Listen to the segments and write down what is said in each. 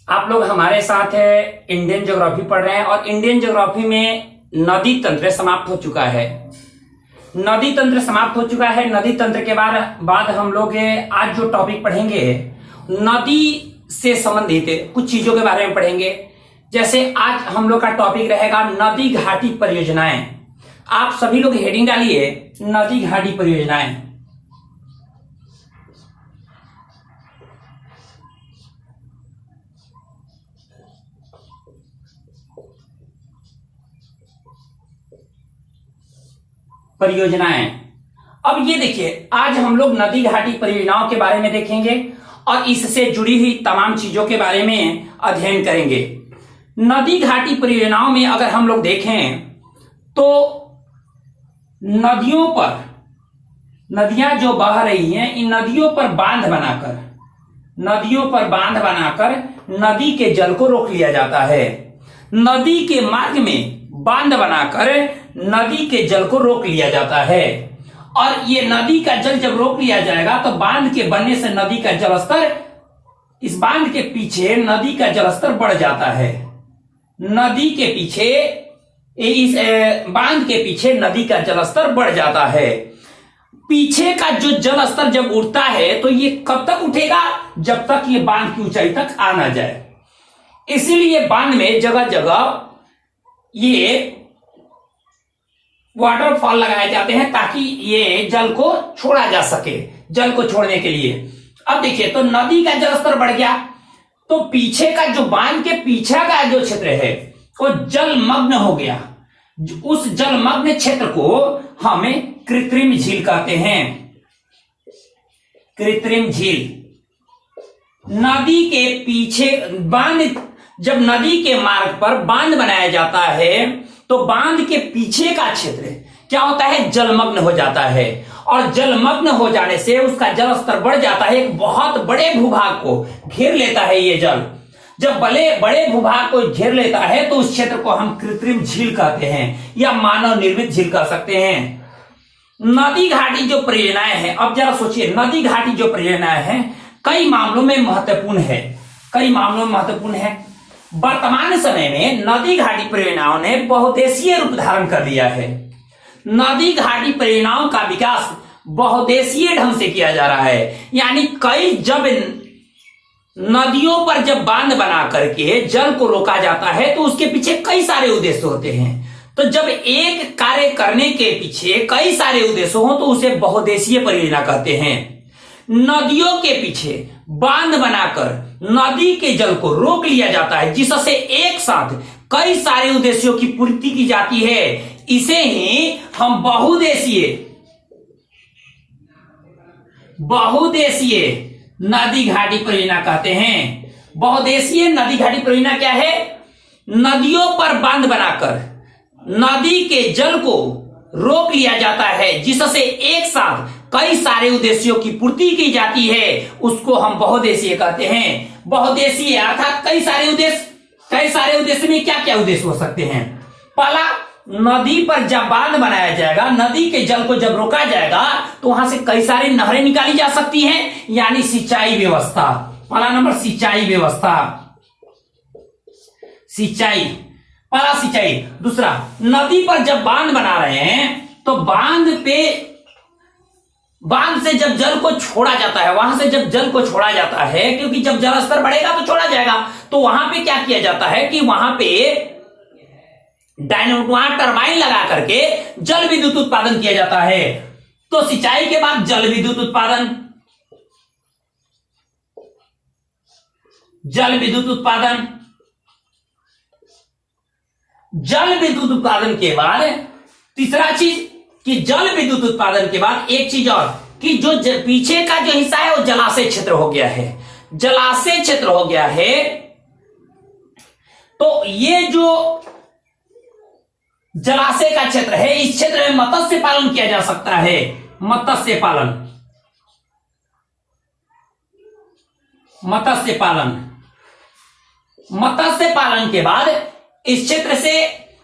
आप लोग हमारे साथ इंडियन ज्योग्राफी पढ़ रहे हैं और इंडियन ज्योग्राफी में नदी तंत्र समाप्त हो चुका है। नदी तंत्र समाप्त हो चुका है। नदी तंत्र के बाद हम लोग आज जो टॉपिक पढ़ेंगे नदी से संबंधित कुछ चीजों के बारे में पढ़ेंगे। जैसे आज हम लोग का टॉपिक रहेगा नदी घाटी परियोजनाएं। आप सभी लोग हेडिंग डालिए नदी घाटी परियोजनाएं। परियोजनाएं। अब ये देखिए, आज हम लोग नदी घाटी परियोजनाओं के बारे में देखेंगे और इससे जुड़ी हुई तमाम चीजों के बारे में अध्ययन करेंगे। नदी घाटी परियोजनाओं में अगर हम लोग देखें तो नदियों पर, नदियां जो बह रही हैं, इन नदियों पर बांध बनाकर नदी के जल को रोक लिया जाता है। नदी के मार्ग में बांध बनाकर नदी के जल को रोक लिया जाता है और ये नदी का जल जब रोक लिया जाएगा तो बांध के बनने से नदी का जलस्तर, इस बांध के पीछे नदी का जलस्तर बढ़ जाता है। नदी के पीछे, इस बांध के पीछे नदी का जलस्तर बढ़ जाता है। पीछे का जो जलस्तर जब उठता है तो ये कब तक उठेगा? जब तक ये बांध की ऊंचाई तक आ ना जाए। इसीलिए बांध में जगह जगह ये वाटरफॉल लगाए जाते हैं ताकि ये जल को छोड़ा जा सके, जल को छोड़ने के लिए। अब देखिए, तो नदी का जलस्तर बढ़ गया तो पीछे का जो बांध के पीछे का जो क्षेत्र है वो जलमग्न हो गया। उस जलमग्न क्षेत्र को हमें कृत्रिम झील कहते हैं। कृत्रिम झील। नदी के पीछे बांध, जब नदी के मार्ग पर बांध बनाया जाता है तो बांध के पीछे का क्षेत्र क्या होता है? जलमग्न हो जाता है और जलमग्न हो जाने से उसका जल स्तर बढ़ जाता है। एक बहुत बड़े भूभाग को घेर लेता है ये जल। जब बड़े भूभाग को घेर लेता है तो उस क्षेत्र को हम कृत्रिम झील कहते हैं या मानव निर्मित झील कह सकते हैं। नदी घाटी जो परियोजनाएं हैं, अब जरा सोचिए, नदी घाटी जो परियोजनाएं हैं कई मामलों में महत्वपूर्ण है। वर्तमान समय में नदी घाटी परियोजनाओं ने बहुदेशीय रूप धारण कर लिया है। नदी घाटी परियोजनाओं का विकास बहुदेशीय ढंग से किया जा रहा है। यानी जब नदियों पर जब बांध बना करके जल को रोका जाता है तो उसके पीछे कई सारे उद्देश्य होते हैं। तो जब एक कार्य करने के पीछे कई सारे उद्देश्य हो तो उसे बहुदेशीय परियोजना कहते हैं। नदियों के पीछे बांध बनाकर नदी के जल को रोक लिया जाता है जिससे एक साथ कई सारे उद्देश्यों की पूर्ति की जाती है। इसे ही हम बहुदेशीय नदी घाटी परियोजना कहते हैं। बहुदेशीय नदी घाटी परियोजना क्या है? नदियों पर बांध बनाकर नदी के जल को रोक लिया जाता है जिससे एक साथ कई सारे उद्देश्यों की पूर्ति की जाती है। उसको हम बहुदेशीय कहते हैं। बहुदेशीय अर्थात कई सारे उद्देश्य में क्या क्या उद्देश्य हो सकते हैं? पहला, नदी पर जब बांध बनाया जाएगा, नदी के जल को जब रोका जाएगा तो वहां से कई सारी नहरें निकाली जा सकती हैं, यानी सिंचाई व्यवस्था। पहला नंबर सिंचाई व्यवस्था, पहला सिंचाई। दूसरा, नदी पर जब बांध बना रहे हैं तो बांध से जब जल को छोड़ा जाता है, वहां से जब जल को छोड़ा जाता है, क्योंकि जब जल स्तर बढ़ेगा तो छोड़ा जाएगा, तो वहां पे क्या किया जाता है कि वहां पे डायनामो टरबाइन लगा करके जल विद्युत उत्पादन किया जाता है। तो सिंचाई के बाद जल विद्युत उत्पादन, जल विद्युत उत्पादन के बाद तीसरा चीज कि जल विद्युत उत्पादन के बाद एक चीज और कि जो पीछे का जो हिस्सा है वो जलाशय क्षेत्र हो गया है। तो ये जो जलाशय का क्षेत्र है, इस क्षेत्र में मत्स्य पालन किया जा सकता है। मत्स्य पालन के बाद इस क्षेत्र से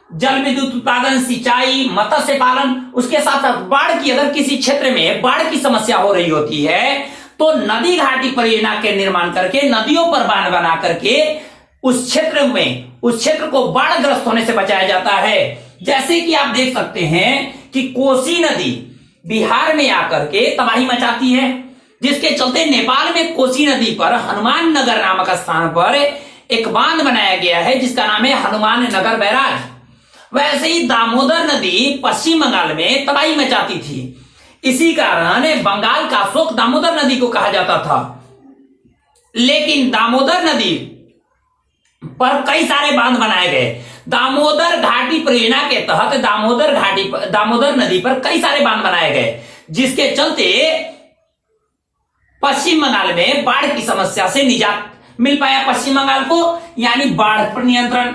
जल विद्युत उत्पादन, सिंचाई, मत्स्य पालन, उसके साथ साथ बाढ़ की, अगर किसी क्षेत्र में बाढ़ की समस्या हो रही होती है तो नदी घाटी परियोजना के निर्माण करके नदियों पर बांध बना करके उस क्षेत्र को बाढ़ग्रस्त होने से बचाया जाता है। जैसे कि आप देख सकते हैं कि कोसी नदी बिहार में आकर के तबाही मचाती है, जिसके चलते नेपाल में कोसी नदी पर हनुमान नगर नामक स्थान पर एक बांध बनाया गया है जिसका नाम है हनुमान नगर बैराज। वैसे ही दामोदर नदी पश्चिम बंगाल में तबाही मचाती थी, इसी कारण बंगाल का शोक दामोदर नदी को कहा जाता था। लेकिन दामोदर नदी पर कई सारे बांध बनाए गए। दामोदर घाटी परियोजना के तहत दामोदर नदी पर कई सारे बांध बनाए गए, जिसके चलते पश्चिम बंगाल में बाढ़ की समस्या से निजात मिल पाया पश्चिम बंगाल को, यानी बाढ़ पर नियंत्रण।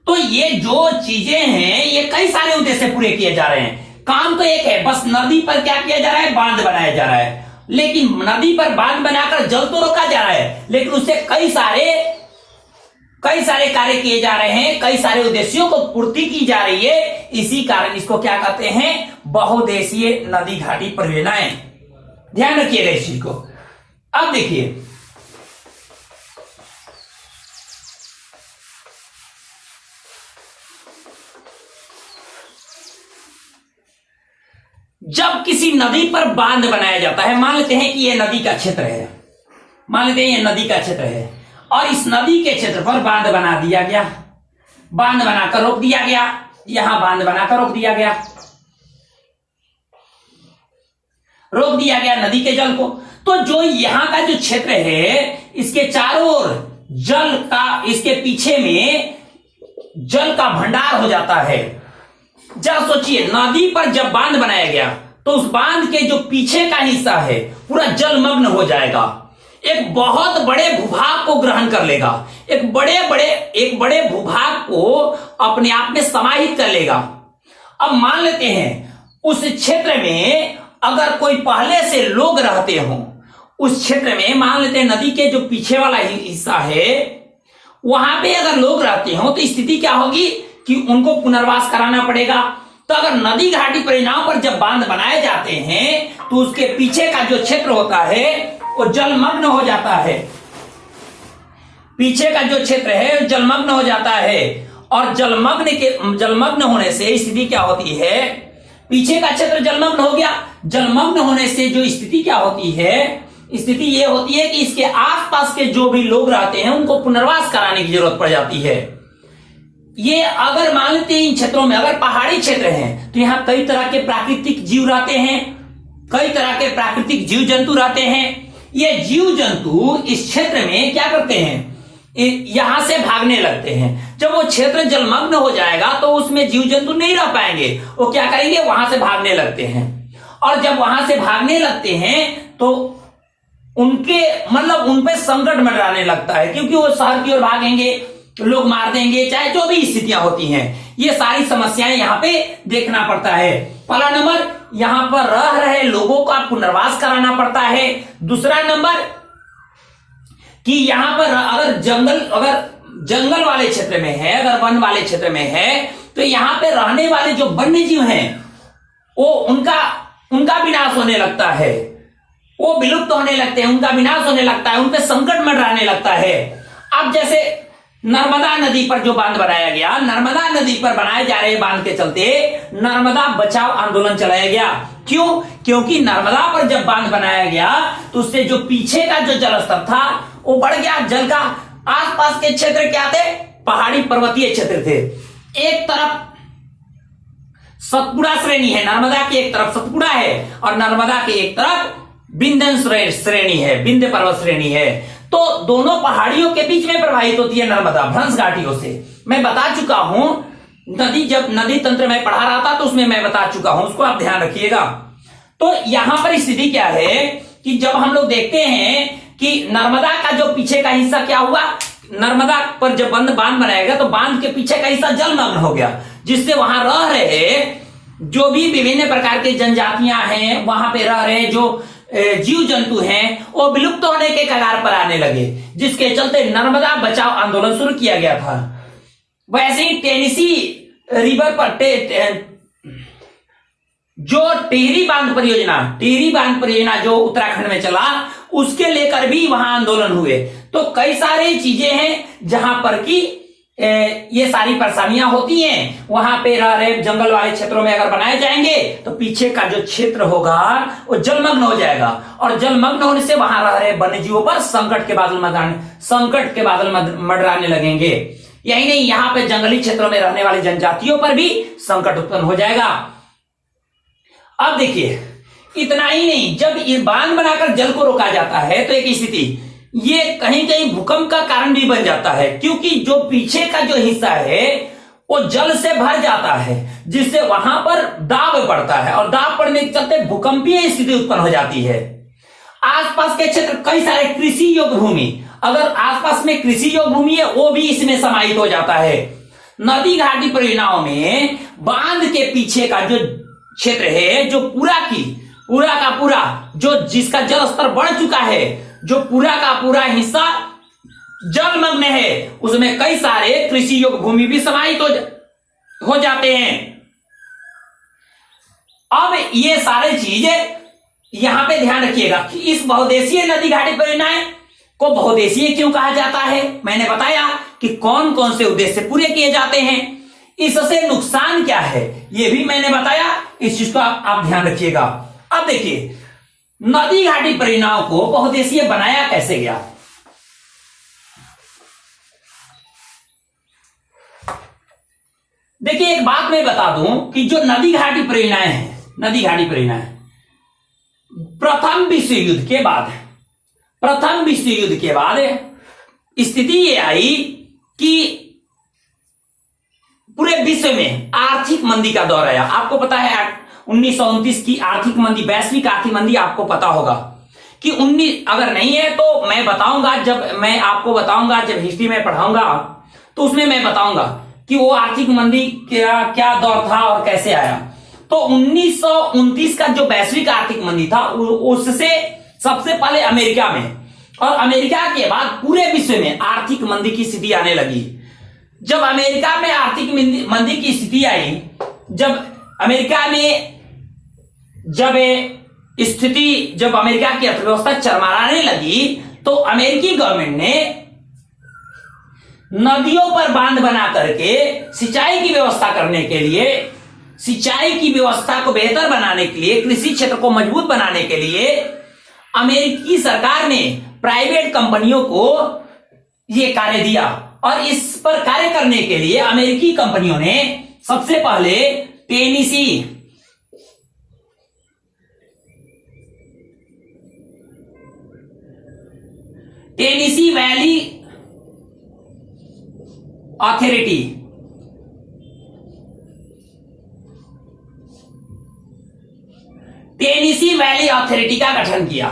तो ये जो चीजें हैं ये कई सारे उद्देश्य पूरे किए जा रहे हैं। काम तो एक है, बस नदी पर क्या किया जा रहा है, बांध बनाया जा रहा है। लेकिन नदी पर बांध बनाकर जल तो रोका जा रहा है, लेकिन उससे कई सारे कार्य किए जा रहे हैं, कई सारे उद्देश्यों को पूर्ति की जा रही है। इसी कारण इसको क्या कहते हैं, बहुउद्देशीय नदी घाटी परियोजनाएं। ध्यान रखिएगा इस चीज को। अब देखिए, जब किसी नदी पर बांध बनाया जाता है, मान लेते हैं कि यह नदी का क्षेत्र है, मान लेते हैं यह नदी का क्षेत्र है और इस नदी के क्षेत्र पर बांध बना दिया गया, बांध बनाकर रोक दिया गया, यहां बांध बनाकर रोक दिया गया नदी के जल को। तो जो यहां का जो क्षेत्र है, इसके चारों ओर जल का, इसके पीछे में जल का भंडार हो जाता है। जरा सोचिए, नदी पर जब बांध बनाया गया तो उस बांध के जो पीछे का हिस्सा है पूरा जलमग्न हो जाएगा, एक बहुत बड़े भूभाग को ग्रहण कर लेगा, एक बड़े भूभाग को अपने आप में समाहित कर लेगा। अब मान लेते हैं उस क्षेत्र में अगर कोई पहले से लोग रहते हो, उस क्षेत्र में मान लेते हैं नदी के जो पीछे वाला हिस्सा है वहां पे अगर लोग रहते हो तो स्थिति क्या होगी कि उनको पुनर्वास कराना पड़ेगा। तो अगर नदी घाटी परियोजनाओं पर जब बांध बनाए जाते हैं तो उसके पीछे का जो क्षेत्र होता है वो जलमग्न हो जाता है, पीछे का जो क्षेत्र है जलमग्न हो जाता है। और जलमग्न होने से स्थिति क्या होती है, पीछे का क्षेत्र जलमग्न हो गया, जलमग्न होने से जो स्थिति क्या होती है, स्थिति ये होती है कि इसके आसपास के जो भी लोग रहते हैं उनको पुनर्वास कराने की जरूरत पड़ जाती है। ये अगर मान लेते हैं इन क्षेत्रों में अगर पहाड़ी क्षेत्र हैं तो यहां कई तरह के प्राकृतिक जीव रहते हैं, कई तरह के प्राकृतिक जीव जंतु रहते हैं। ये जीव जंतु इस क्षेत्र में क्या करते हैं, यहां से भागने लगते हैं। जब वो क्षेत्र जलमग्न हो जाएगा तो उसमें जीव जंतु नहीं रह पाएंगे, वो क्या करेंगे, वहां से भागने लगते हैं। और जब वहां से भागने लगते हैं तो उनके उन पे संकट मंडराने लगता है, क्योंकि वो शहर की ओर भागेंगे, लोग मार देंगे, चाहे जो भी स्थितियां होती हैं। ये सारी समस्याएं यहाँ पे देखना पड़ता है। पहला नंबर, यहां पर रह रहे लोगों का पुनर्वास कराना पड़ता है। दूसरा नंबर कि यहां पर अगर जंगल वाले क्षेत्र में है, अगर वन वाले क्षेत्र में है, तो यहां पे रहने वाले जो वन्य जीव हैं वो उनका विनाश होने लगता है, वो विलुप्त होने लगते हैं, उनका विनाश होने लगता है, उन पे संकट मंडराने लगता है। अब जैसे नर्मदा नदी पर जो बांध बनाया गया, नर्मदा नदी पर बनाए जा रहे बांध के चलते नर्मदा बचाओ आंदोलन चलाया गया। क्यों? क्योंकि नर्मदा पर जब बांध बनाया गया तो उससे जो पीछे का जो जलस्तर था वो बढ़ गया। जल का आसपास के क्षेत्र क्या थे, पहाड़ी पर्वतीय क्षेत्र थे। एक तरफ सतपुड़ा श्रेणी है, नर्मदा की एक तरफ सतपुड़ा है और नर्मदा की एक तरफ विंध्य श्रेणी है, विंध्य पर्वत श्रेणी है। तो दोनों पहाड़ियों के बीच में प्रवाहित होती है नर्मदा भ्रंश घाटियों से। मैं बता चुका हूं, जब नदी तंत्र में पढ़ा रहा था तो उसमें मैं बता चुका हूं, उसको आप ध्यान रखिएगा। तो यहां पर स्थिति क्या है कि जब हम लोग देखते हैं कि नर्मदा का जो पीछे का हिस्सा क्या हुआ, नर्मदा पर जब बांध बनाएगा तो बांध के पीछे का हिस्सा जलमग्न हो गया, जिससे वहां रह रहे जो भी विभिन्न प्रकार के जनजातियां हैं, वहां पे रह रहे जो जीव जंतु हैं वो विलुप्त होने के कगार पर आने लगे, जिसके चलते नर्मदा बचाओ आंदोलन शुरू किया गया था। वैसे ही टेनेसी रिवर पर जो टिहरी बांध परियोजना जो उत्तराखंड में चला, उसके लेकर भी वहां आंदोलन हुए। तो कई सारी चीजें हैं जहां पर कि ये सारी परेशानियां होती हैं। वहां पे रह रहे जंगल वाले क्षेत्रों में अगर बनाए जाएंगे तो पीछे का जो क्षेत्र होगा वो जलमग्न हो जाएगा, और जलमग्न होने से वहां रह रहे वन्यजीवों पर संकट के बादल मंडराने लगेंगे। यही नहीं, यहां पे जंगली क्षेत्रों में रहने वाली जनजातियों पर भी संकट उत्पन्न हो जाएगा। अब देखिए, इतना ही नहीं, जब ये बांध बनाकर जल को रोका जाता है तो एक स्थिति ये कहीं कहीं भूकंप का कारण भी बन जाता है, क्योंकि जो पीछे का जो हिस्सा है वो जल से भर जाता है, जिससे वहां पर दाब पड़ता है, और दाब पड़ने के चलते भूकंपीय स्थिति उत्पन्न हो जाती है। आसपास के क्षेत्र कई सारे कृषि योग्य भूमि, अगर आसपास में कृषि योग्य भूमि है वो भी इसमें समाहित हो जाता है। नदी घाटी परियोजनाओं में बांध के पीछे का जो क्षेत्र है, जो पूरा का पूरा जो जिसका जल स्तर बढ़ चुका है, जो पूरा का पूरा हिस्सा जलमग्न है, उसमें कई सारे कृषि योग्य भूमि भी समाहित हो जाते हैं। अब ये सारी चीजें यहां पे ध्यान रखिएगा कि इस बहुदेशीय नदी घाटी परियोजनाएं को बहुदेशीय क्यों कहा जाता है। मैंने बताया कि कौन कौन से उद्देश्य पूरे किए जाते हैं, इससे नुकसान क्या है ये भी मैंने बताया। इस चीज को आप ध्यान रखिएगा। अब देखिए, नदी घाटी परियोजनाओं को बहुदेशीय बनाया कैसे गया। देखिए, एक बात मैं बता दूं कि जो नदी घाटी परियोजनाएं प्रथम विश्व युद्ध के बाद स्थिति ये आई कि पूरे विश्व में आर्थिक मंदी का दौर आया। आपको पता है 1929 की आर्थिक मंदी, वैश्विक आर्थिक मंदी आपको पता होगा कि 19, अगर नहीं है तो मैं बताऊंगा, जब हिस्ट्री में पढ़ाऊंगा तो उसमें मैं बताऊंगा कि वो आर्थिक मंदी क्या दौर था और कैसे आया। तो 1929 का जो वैश्विक आर्थिक मंदी था उससे सबसे पहले अमेरिका में, और अमेरिका के बाद पूरे विश्व में आर्थिक मंदी की स्थिति आने लगी। जब अमेरिका में आर्थिक मंदी की स्थिति आई, जब अमेरिका की अर्थव्यवस्था चरमराने लगी, तो अमेरिकी गवर्नमेंट ने नदियों पर बांध बना करके सिंचाई की व्यवस्था करने के लिए, सिंचाई की व्यवस्था को बेहतर बनाने के लिए, कृषि क्षेत्र को मजबूत बनाने के लिए अमेरिकी सरकार ने प्राइवेट कंपनियों को यह कार्य दिया। और इस पर कार्य करने के लिए अमेरिकी कंपनियों ने सबसे पहले टेनेसी वैली अथॉरिटी का गठन किया।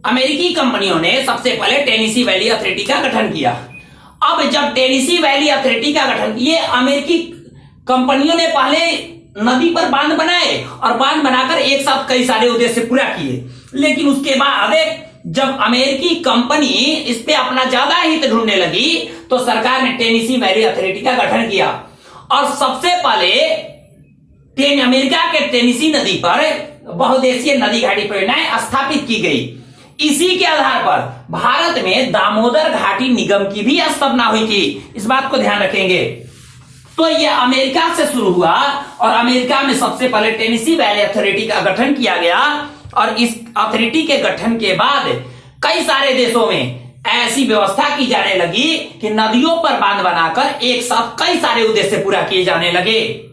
अमेरिकी कंपनियों ने सबसे पहले टेनेसी वैली अथॉरिटी का गठन किया। अब जब टेनेसी वैली अथॉरिटी का गठन, ये अमेरिकी कंपनियों ने पहले नदी पर बांध बनाए और बांध बनाकर एक साथ कई सारे उद्देश्य पूरा किए, लेकिन उसके बाद जब अमेरिकी कंपनी इस पे अपना ज्यादा हित ढूंढने लगी तो सरकार ने टेनेसी वैली अथॉरिटी का गठन किया, और सबसे पहले अमेरिका के टेनेसी नदी पर बहुदेशीय नदी घाटी परियोजनाएं स्थापित की गई। इसी के आधार पर भारत में दामोदर घाटी निगम की भी स्थापना हुई थी। इस बात को ध्यान रखेंगे। तो यह अमेरिका से शुरू हुआ, और अमेरिका में सबसे पहले टेनेसी वैली अथॉरिटी का गठन किया गया, और इस अथॉरिटी के गठन के बाद कई सारे देशों में ऐसी व्यवस्था की जाने लगी कि नदियों पर बांध बनाकर एक साथ कई सारे उद्देश्य पूरा किए जाने लगे।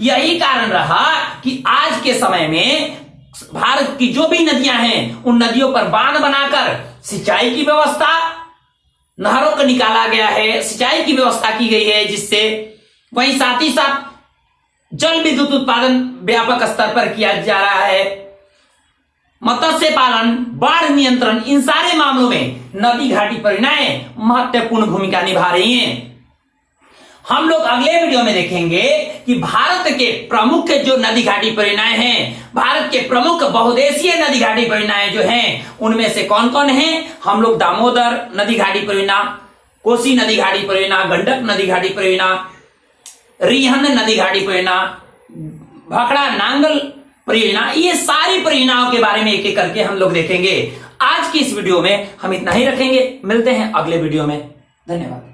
यही कारण रहा कि आज के समय में भारत की जो भी नदियां हैं उन नदियों पर बांध बनाकर सिंचाई की व्यवस्था, नहरों को निकाला गया है, सिंचाई की व्यवस्था की गई है, जिससे वहीं साथ ही साथ जल विद्युत उत्पादन व्यापक स्तर पर किया जा रहा है। मत्स्य पालन, बाढ़ नियंत्रण, इन सारे मामलों में नदी घाटी परियोजनाएं महत्वपूर्ण भूमिका निभा रही हैं। हम लोग अगले वीडियो में देखेंगे कि भारत के प्रमुख जो नदी घाटी परियोजनाएं हैं, भारत के प्रमुख बहुदेशीय नदी घाटी परियोजनाएं जो हैं, उनमें से कौन कौन हैं। हम लोग दामोदर नदी घाटी परियोजना, कोसी नदी घाटी परियोजना, गंडक नदी घाटी परियोजना, रिहंद नदी घाटी परियोजना, भाखड़ा नांगल परियोजना, ये सारी परियोजनाओं के बारे में एक एक करके हम लोग देखेंगे। आज की इस वीडियो में हम इतना ही रखेंगे, मिलते हैं अगले वीडियो में। धन्यवाद।